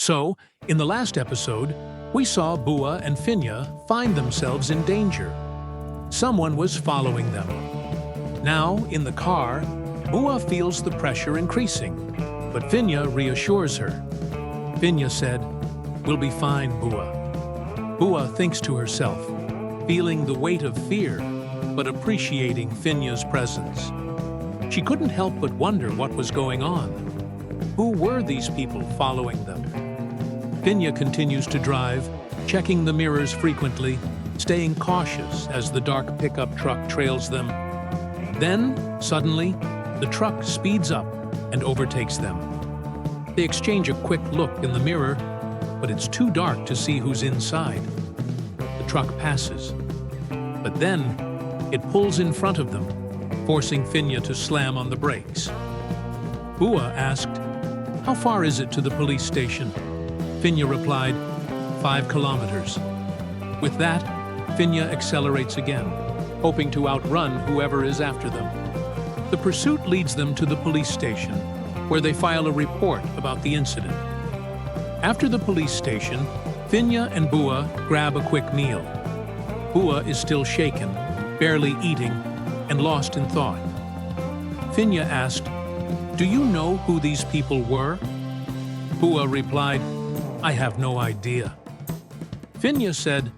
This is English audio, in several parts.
So, in the last episode, we saw Bua and Finya find themselves in danger. Someone was following them. Now, in the car, Bua feels the pressure increasing, but Finya reassures her. Finya said, "We'll be fine, Bua." Bua thinks to herself, feeling the weight of fear, but appreciating Finya's presence. She couldn't help but wonder what was going on. Who were these people following them? Finya continues to drive, checking the mirrors frequently, staying cautious as the dark pickup truck trails them. Then, suddenly, the truck speeds up and overtakes them. They exchange a quick look in the mirror, but it's too dark to see who's inside. The truck passes, but then it pulls in front of them, forcing Finya to slam on the brakes. Bua asked, "How far is it to the police station?" Finya replied, 5 kilometers. With that, Finya accelerates again, hoping to outrun whoever is after them. The pursuit leads them to the police station, where they file a report about the incident. After the police station, Finya and Bua grab a quick meal. Bua is still shaken, barely eating, and lost in thought. Finya asked, "Do you know who these people were?" Bua replied, "I have no idea." Finya said,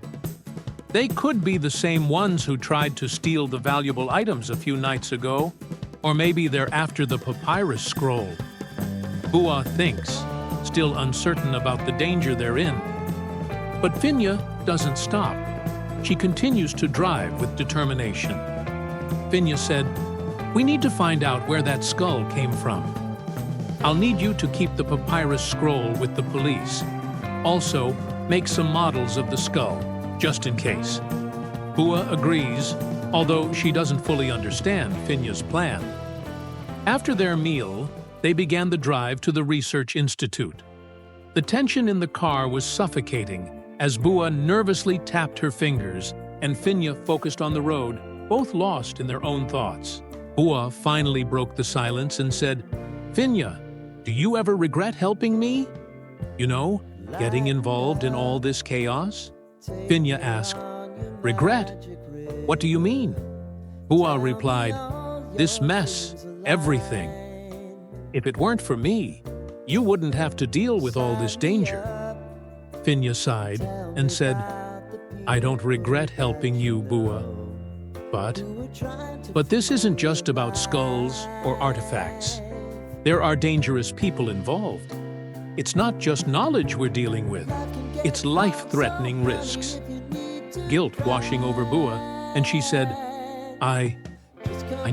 "They could be the same ones who tried to steal the valuable items a few nights ago, or maybe they're after the papyrus scroll." Bua thinks, still uncertain about the danger they're in. But Finya doesn't stop. She continues to drive with determination. Finya said, "We need to find out where that skull came from. I'll need you to keep the papyrus scroll with the police. Also, make some models of the skull, just in case." Bua agrees, although she doesn't fully understand Finya's plan. After their meal, they began the drive to the research institute. The tension in the car was suffocating as Bua nervously tapped her fingers and Finya focused on the road, both lost in their own thoughts. Bua finally broke the silence and said, "Finya, do you ever regret helping me? You know, getting involved in all this chaos?" Finya asked, "Regret? What do you mean?" Bua replied, "This mess, everything. If it weren't for me, you wouldn't have to deal with all this danger." Finya sighed and said, "I don't regret helping you, Bua. But this isn't just about skulls or artifacts. There are dangerous people involved. It's not just knowledge we're dealing with, it's life-threatening risks." Guilt washing over Bua, and she said, I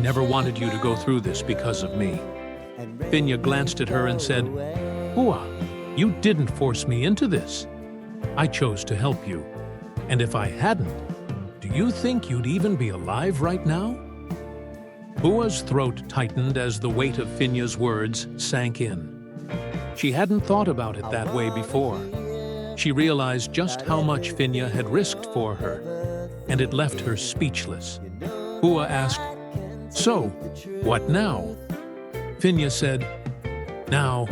never wanted you to go through this because of me." Finya glanced at her and said, "Bua, you didn't force me into this. I chose to help you. And if I hadn't, do you think you'd even be alive right now?" Bua's throat tightened as the weight of Finya's words sank in. She hadn't thought about it that way before. She realized just how much Finya had risked for her, and it left her speechless. Bua asked, "So, what now?" Finya said, "Now,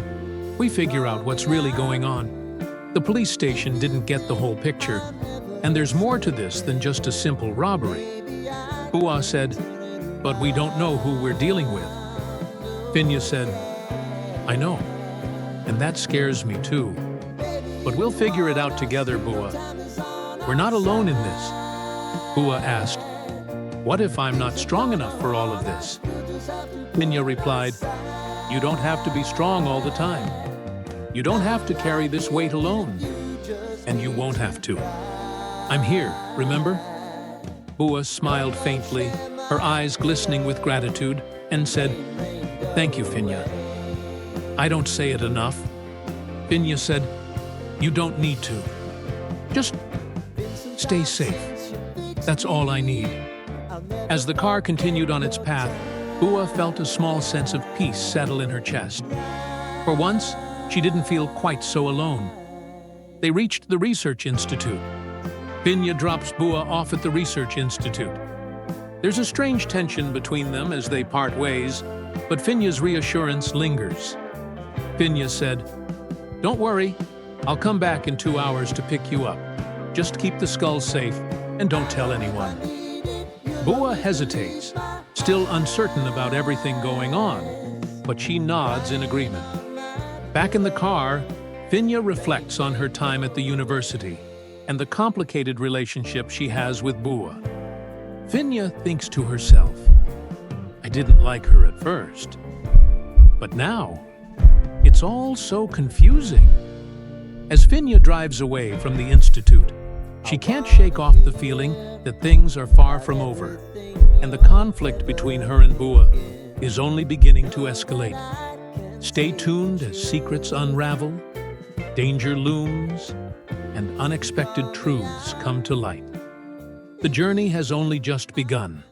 we figure out what's really going on. The police station didn't get the whole picture, and there's more to this than just a simple robbery." Bua said, "But we don't know who we're dealing with." Finya said, "I know, and that scares me too. But we'll figure it out together, Bua. We're not alone in this." Bua asked, "What if I'm not strong enough for all of this?" Finya replied, "You don't have to be strong all the time. You don't have to carry this weight alone. And you won't have to. I'm here, remember?" Bua smiled faintly, her eyes glistening with gratitude, and said, "Thank you, Finya. I don't say it enough." Finya said, "You don't need to. Just stay safe. That's all I need." As the car continued on its path, Bua felt a small sense of peace settle in her chest. For once, she didn't feel quite so alone. They reached the research institute. Finya drops Bua off at the research institute. There's a strange tension between them as they part ways, but Finya's reassurance lingers. Finya said, "Don't worry, I'll come back in 2 hours to pick you up. Just keep the skull safe and don't tell anyone. Bua hesitates, still uncertain about everything going on, but she nods in agreement. Back in the car, Finya reflects on her time at the university and the complicated relationship she has with Bua. Finya thinks to herself, I didn't like her at first, but now it's all so confusing. As Finya drives away from the institute, she can't shake off the feeling that things are far from over, and the conflict between her and Bua is only beginning to escalate. Stay tuned as secrets unravel, danger looms, and unexpected truths come to light. The journey has only just begun.